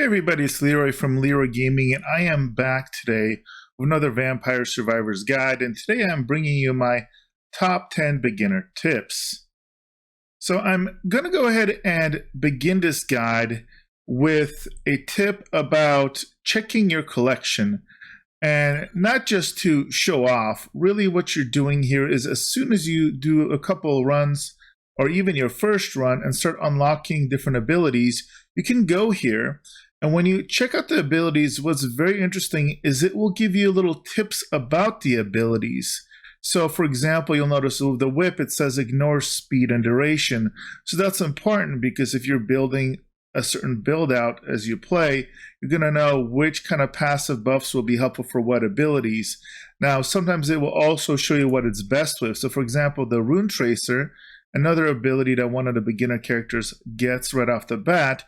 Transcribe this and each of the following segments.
Hey everybody, it's Leroy from Leroy Gaming, and I am back today with another Vampire Survivors guide, and today I'm bringing you my top 10 beginner tips. So I'm going to go ahead and begin this guide with a tip about checking your collection, and not just to show off. Really what you're doing here is as soon as you do a couple runs, or even your first run, and start unlocking different abilities, you can go here, and when you check out the abilities, what's very interesting is it will give you little tips about the abilities. So for example, you'll notice with the whip, it says ignore speed and duration. So that's important because if you're building a certain build out as you play, you're going to know which kind of passive buffs will be helpful for what abilities. Now, sometimes it will also show you what it's best with. So for example, the Rune Tracer, another ability that one of the beginner characters gets right off the bat,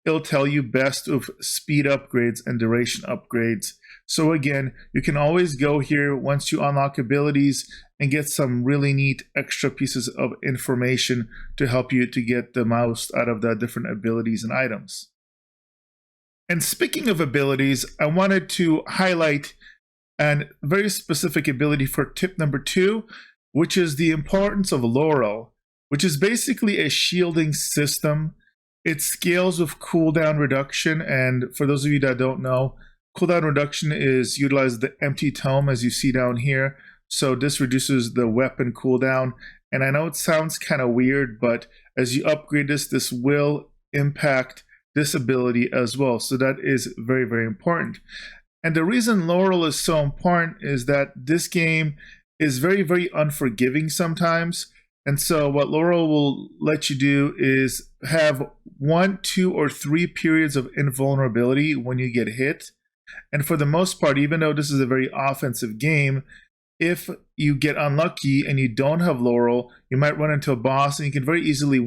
it'll tell you best of speed upgrades and duration upgrades. So again, you can always go here once you unlock abilities and get some really neat extra pieces of information to help you to get the most out of the different abilities and items. And speaking of abilities, I wanted to highlight a very specific ability for tip number 2, which is the importance of Laurel, which is basically a shielding system. It scales with cooldown reduction, and for those of you that don't know, cooldown reduction is utilize the empty tome as you see down here. So this reduces the weapon cooldown, and I know it sounds kind of weird, but as you upgrade this will impact this ability as well. So that is very, very important. And the reason Laurel is so important is that this game is very, very unforgiving sometimes. And so what Laurel will let you do is have 1, 2, or 3 periods of invulnerability when you get hit. And for the most part, even though this is a very offensive game, if you get unlucky and you don't have Laurel, you might run into a boss and you can very easily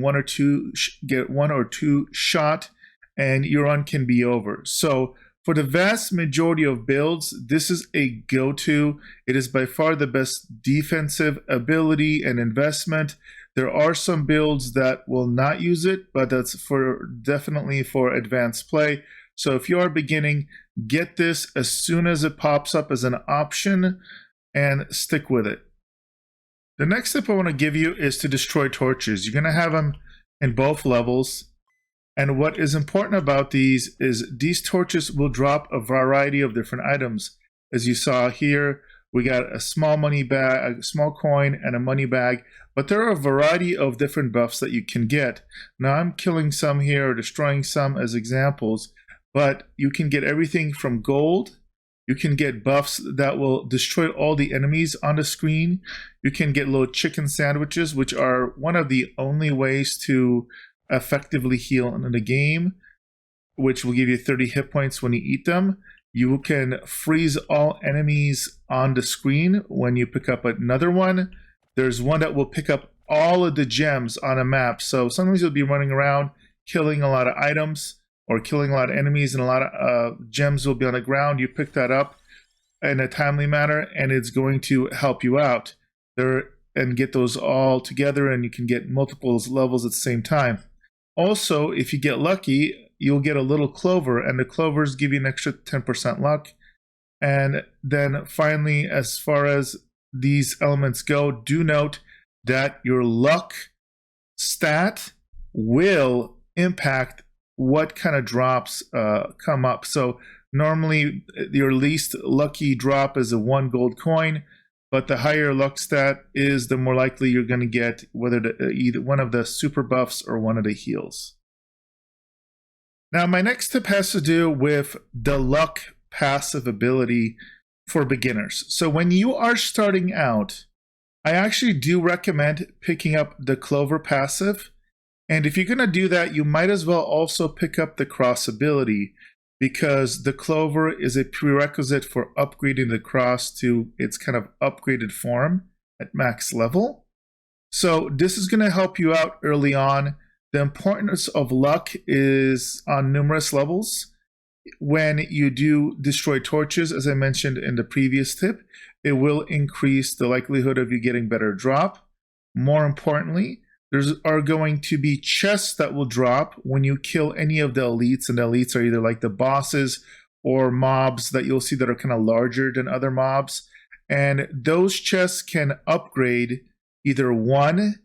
get 1 or 2 shot and your run can be over. So for the vast majority of builds, this is a go-to. It is by far the best defensive ability and investment. There are some builds that will not use it, but that's definitely for advanced play. So if you are beginning, get this as soon as it pops up as an option and stick with it. The next tip I want to give you is to destroy torches. You're going to have them in both levels. And what is important about these is these torches will drop a variety of different items. As you saw here, we got a small money bag, a small coin, and a money bag, but there are a variety of different buffs that you can get. Now I'm killing some here or destroying some as examples, but you can get everything from gold. You can get buffs that will destroy all the enemies on the screen. You can get little chicken sandwiches, which are one of the only ways to effectively heal in the game, which will give you 30 hit points when you eat them. You can freeze all enemies on the screen when you pick up another one. There's one that will pick up all of the gems on a map. So sometimes you'll be running around killing a lot of items or killing a lot of enemies, and a lot of gems will be on the ground. You pick that up in a timely manner and it's going to help you out there and get those all together, and you can get multiple levels at the same time. Also, if you get lucky, you'll get a little clover, and the clovers give you an extra 10% luck. And then finally, as far as these elements go, do note that your luck stat will impact what kind of drops come up. So normally your least lucky drop is a 1 gold coin, but the higher luck stat is, the more likely you're going to get whether either one of the super buffs or one of the heals. Now, my next tip has to do with the luck passive ability for beginners. So when you are starting out, I actually do recommend picking up the Clover passive. And if you're going to do that, you might as well also pick up the Cross ability, because the Clover is a prerequisite for upgrading the Cross to its kind of upgraded form at max level. So this is going to help you out early on. The importance of luck is on numerous levels. When you do destroy torches, as I mentioned in the previous tip, it will increase the likelihood of you getting better drop. More importantly, are going to be chests that will drop when you kill any of the elites, and the elites are either like the bosses or mobs that you'll see that are kind of larger than other mobs. And those chests can upgrade either 1,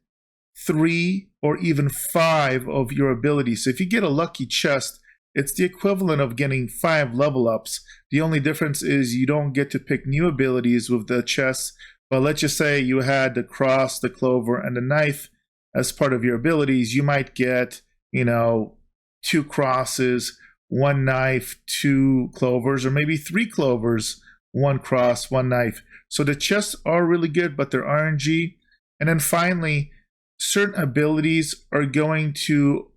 3, or even 5 of your abilities. So if you get a lucky chest, it's the equivalent of getting 5 level ups. The only difference is you don't get to pick new abilities with the chests. But let's just say you had the cross, the clover, and the knife as part of your abilities. You might get, 2 crosses, 1 knife, 2 clovers, or maybe 3 clovers, 1 cross, 1 knife. So the chests are really good, but they're RNG. And then finally, certain abilities are going to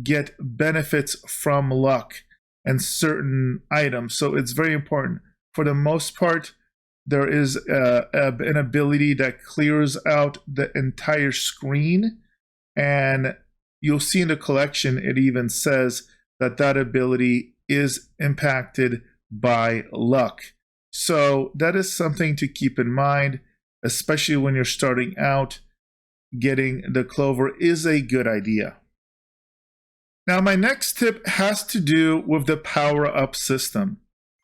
get benefits from luck and certain items. So it's very important. For the most part, there is an ability that clears out the entire screen. And you'll see in the collection, it even says that that ability is impacted by luck. So that is something to keep in mind, especially when you're starting out. Getting the clover is a good idea. Now, my next tip has to do with the PowerUp system.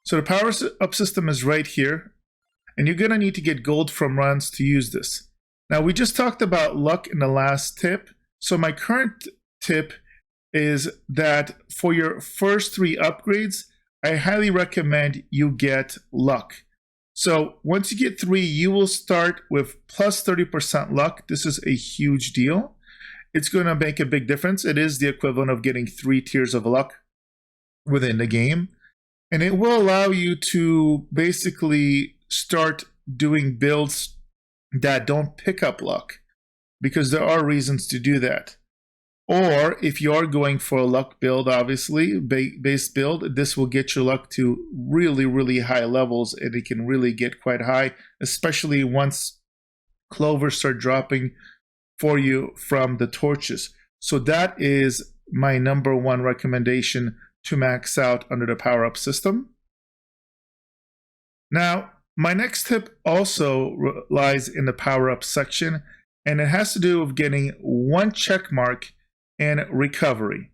So the PowerUp system is right here, and you're going to need to get gold from runs to use this. Now, we just talked about luck in the last tip. So my current tip is that for your first 3 upgrades, I highly recommend you get luck. So once you get 3, you will start with plus 30% luck. This is a huge deal. It's going to make a big difference. It is the equivalent of getting 3 tiers of luck within the game. And it will allow you to basically start doing builds that don't pick up luck, because there are reasons to do that. Or if you are going for a luck build, obviously, base build, this will get your luck to really, really high levels, and it can really get quite high, especially once clovers start dropping for you from the torches. So that is my number 1 recommendation to max out under the PowerUp system. Now, my next tip also lies in the PowerUp section, and it has to do with getting 1 check mark in recovery.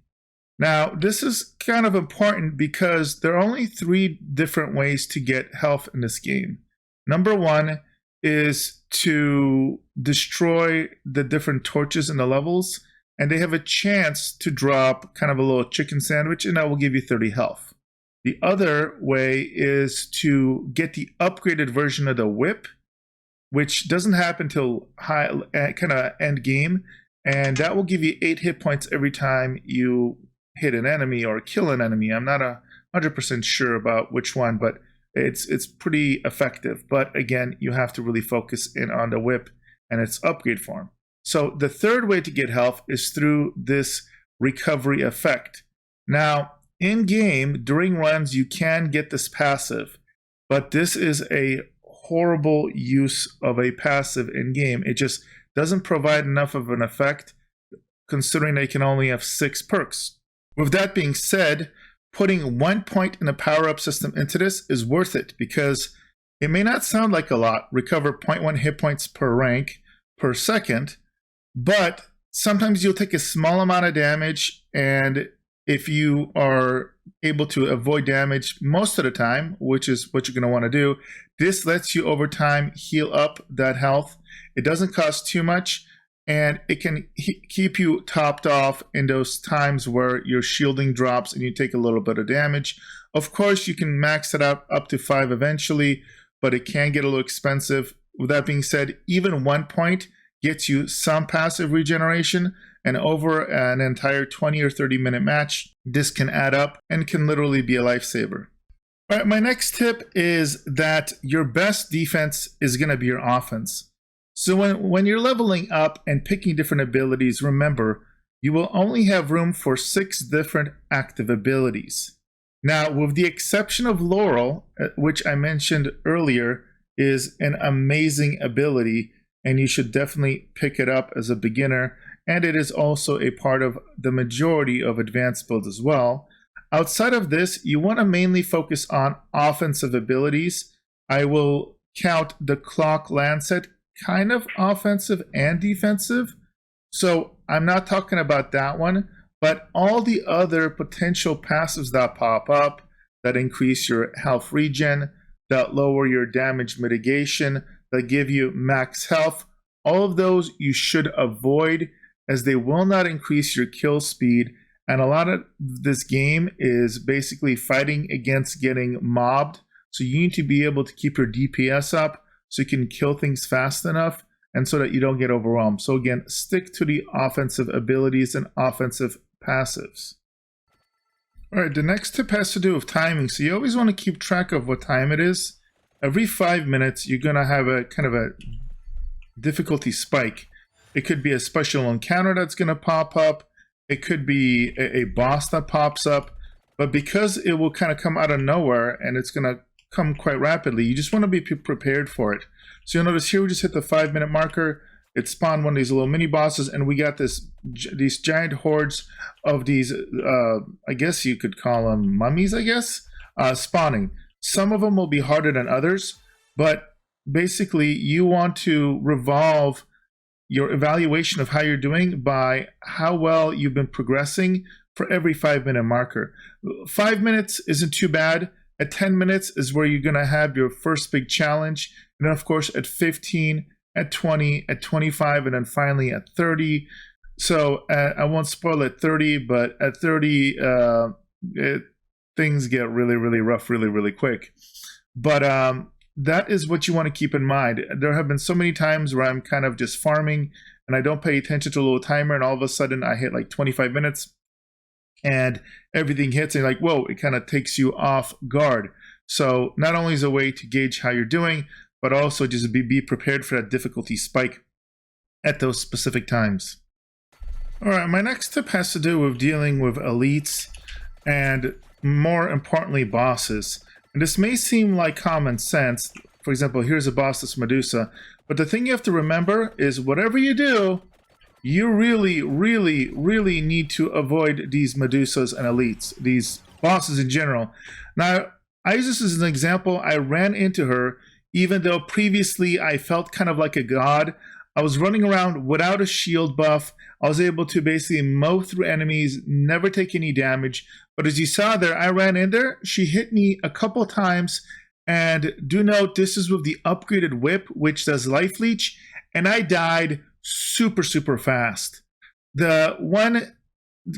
Now, this is kind of important because there are only 3 different ways to get health in this game. Number 1 is to destroy the different torches in the levels, and they have a chance to drop kind of a little chicken sandwich, and that will give you 30 health. The other way is to get the upgraded version of the whip, which doesn't happen until kind of end game, and that will give you 8 hit points every time you hit an enemy or kill an enemy. I'm not 100% sure about which one, but it's pretty effective. But again, you have to really focus in on the whip and its upgrade form. So the third way to get health is through this recovery effect. Now, in game, during runs, you can get this passive, but this is a horrible use of a passive in game. It just doesn't provide enough of an effect, considering they can only have 6 perks. With that being said, putting 1 point in the PowerUp system into this is worth it, because it may not sound like a lot, recover 0.1 hit points per rank per second, but sometimes you'll take a small amount of damage, and if you are able to avoid damage most of the time, which is what you're going to want to do, this lets you over time heal up that health. It doesn't cost too much, and it can keep you topped off in those times where your shielding drops and you take a little bit of damage. Of course, you can max it out up to 5 eventually, but it can get a little expensive. With that being said, even 1 point gets you some passive regeneration, and over an entire 20 or 30 minute match, this can add up and can literally be a lifesaver. All right, my next tip is that your best defense is going to be your offense. So when you're leveling up and picking different abilities, remember, you will only have room for 6 different active abilities. Now, with the exception of Laurel, which I mentioned earlier, is an amazing ability, and you should definitely pick it up as a beginner, and it is also a part of the majority of advanced builds as well. Outside of this, you want to mainly focus on offensive abilities. I will count the Clock Lancet kind of offensive and defensive. So I'm not talking about that one, but all the other potential passives that pop up that increase your health regen, that lower your damage mitigation, that give you max health, all of those you should avoid as they will not increase your kill speed. And a lot of this game is basically fighting against getting mobbed. So you need to be able to keep your DPS up so you can kill things fast enough and so that you don't get overwhelmed. So again, stick to the offensive abilities and offensive passives. All right, the next tip has to do with timing. So you always want to keep track of what time it is. Every 5 minutes, you're going to have a kind of a difficulty spike. It could be a special encounter that's going to pop up. It could be a boss that pops up. But because it will kind of come out of nowhere and it's going to come quite rapidly, you just want to be prepared for it. So you'll notice here we just hit the 5 minute marker. It spawned one of these little mini bosses, and we got these giant hordes of these, I guess you could call them mummies, I guess, spawning. Some of them will be harder than others, but basically you want to revolve your evaluation of how you're doing by how well you've been progressing for every 5 minute marker. 5 minutes isn't too bad. At 10 minutes is where you're going to have your first big challenge. And then, of course, at 15, at 20, at 25, and then finally at 30. So I won't spoil at 30, but at 30, things get really, really rough really, really quick. But that is what you want to keep in mind. There have been so many times where I'm kind of just farming and I don't pay attention to a little timer, and all of a sudden I hit like 25 minutes and everything hits and like, whoa, it kind of takes you off guard. So not only is a way to gauge how you're doing, but also just be prepared for that difficulty spike at those specific times. All right, my next tip has to do with dealing with elites and more importantly, bosses. And this may seem like common sense. For example, here's a boss that's Medusa. But the thing you have to remember is whatever you do, you really, really, really need to avoid these Medusas and elites, these bosses in general. Now, I use this as an example. I ran into her, even though previously I felt kind of like a god. I was running around without a shield buff. I was able to basically mow through enemies, never take any damage. But as you saw there, I ran in there. She hit me a couple times. And do note, this is with the upgraded whip, which does life leech. And I died super, super fast. The one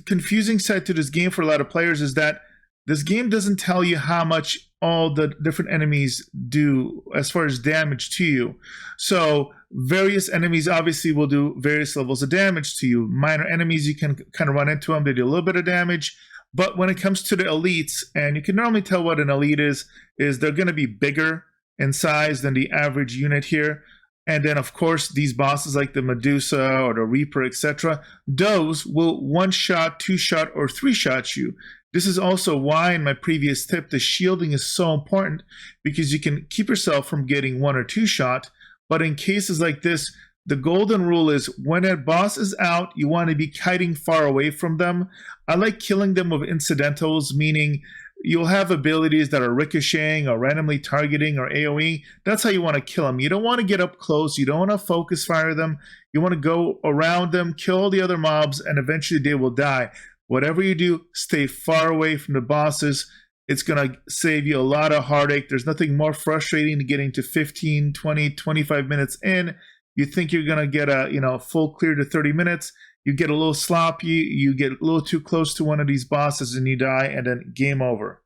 confusing side to this game for a lot of players is that this game doesn't tell you how much all the different enemies do as far as damage to you. So various enemies obviously will do various levels of damage to you. Minor enemies, you can kind of run into them, they do a little bit of damage. But when it comes to the elites, and you can normally tell what an elite is they're going to be bigger in size than the average unit here. And then, of course, these bosses like the Medusa or the Reaper, etc., those will one-shot, two-shot, or three-shot you. This is also why, in my previous tip, the shielding is so important, because you can keep yourself from getting one or two shot. But in cases like this, the golden rule is when a boss is out, you want to be kiting far away from them. I like killing them with incidentals, meaning you'll have abilities that are ricocheting or randomly targeting or AoE. That's how you want to kill them. You don't want to get up close. You don't want to focus fire them. You want to go around them, kill all the other mobs, and eventually they will die. Whatever you do, stay far away from the bosses. It's going to save you a lot of heartache. There's nothing more frustrating than getting to 15, 20, 25 minutes in. You think you're going to get a full clear to 30 minutes. You get a little sloppy, you get a little too close to one of these bosses and you die, and then game over.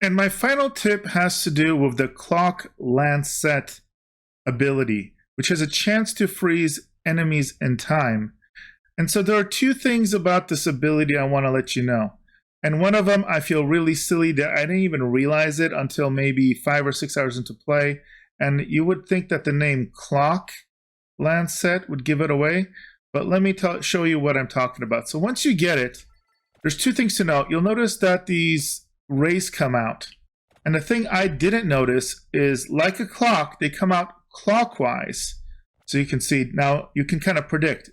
And my final tip has to do with the Clock Lancet ability, which has a chance to freeze enemies in time. And so there are two things about this ability I want to let you know. And one of them, I feel really silly that I didn't even realize it until maybe 5 or 6 hours into play. And you would think that the name Clock Lancet would give it away. But let me show you what I'm talking about. So once you get it, there's two things to note. You'll notice that these rays come out. And the thing I didn't notice is, like a clock, they come out clockwise. So you can see, now you can kind of predict.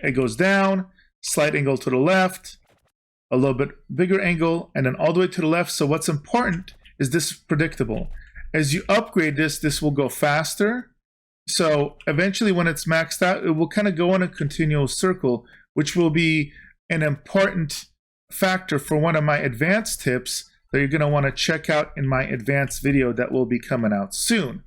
It goes down, slight angle to the left, a little bit bigger angle, and then all the way to the left. So what's important is this is predictable. As you upgrade this, this will go faster. So eventually when it's maxed out, it will kind of go in a continual circle, which will be an important factor for one of my advanced tips that you're going to want to check out in my advanced video that will be coming out soon.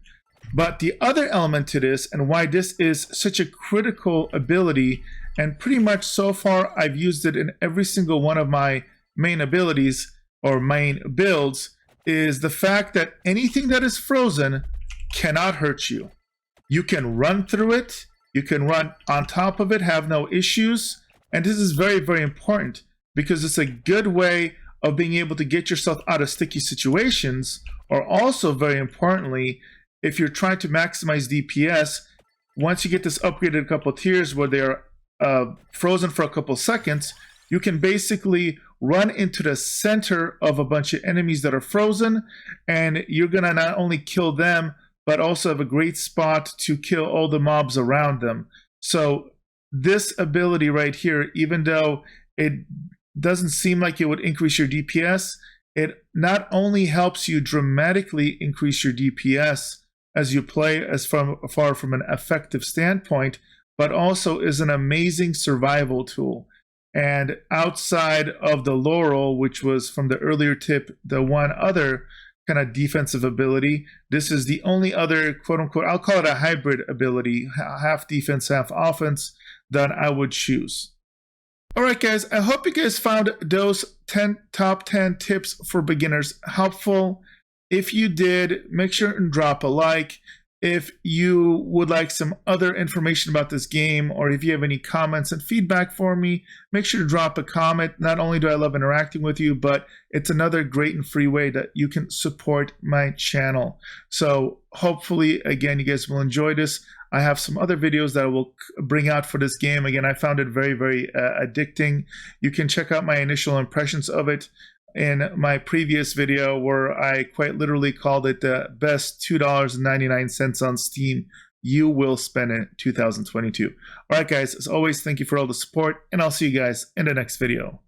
But the other element to this, and why this is such a critical ability, and pretty much so far I've used it in every single one of my main abilities or main builds, is the fact that anything that is frozen cannot hurt you. You can run through it, you can run on top of it, have no issues, and this is very, very important because it's a good way of being able to get yourself out of sticky situations, or also very importantly, if you're trying to maximize DPS, once you get this upgraded a couple tiers where they're frozen for a couple seconds, you can basically run into the center of a bunch of enemies that are frozen, and you're gonna not only kill them, but also have a great spot to kill all the mobs around them. So this ability right here, even though it doesn't seem like it would increase your DPS, it not only helps you dramatically increase your DPS as you play as far from an effective standpoint, but also is an amazing survival tool. And outside of the Laurel, which was from the earlier tip, the one other kind of defensive ability, this is the only other quote unquote, I'll call it a hybrid ability, half defense, half offense, that I would choose. All right, guys, I hope you guys found those top 10 tips for beginners helpful. If you did, make sure and drop a like. If you would like some other information about this game, or if you have any comments and feedback for me, make sure to drop a comment. Not only do I love interacting with you, but it's another great and free way that you can support my channel. So hopefully, again, you guys will enjoy this. I have some other videos that I will bring out for this game. Again, I found it very, very addicting. You can check out my initial impressions of it in my previous video, where I quite literally called it the best $2.99 on Steam you will spend in 2022. All right, guys, as always, thank you for all the support, and I'll see you guys in the next video.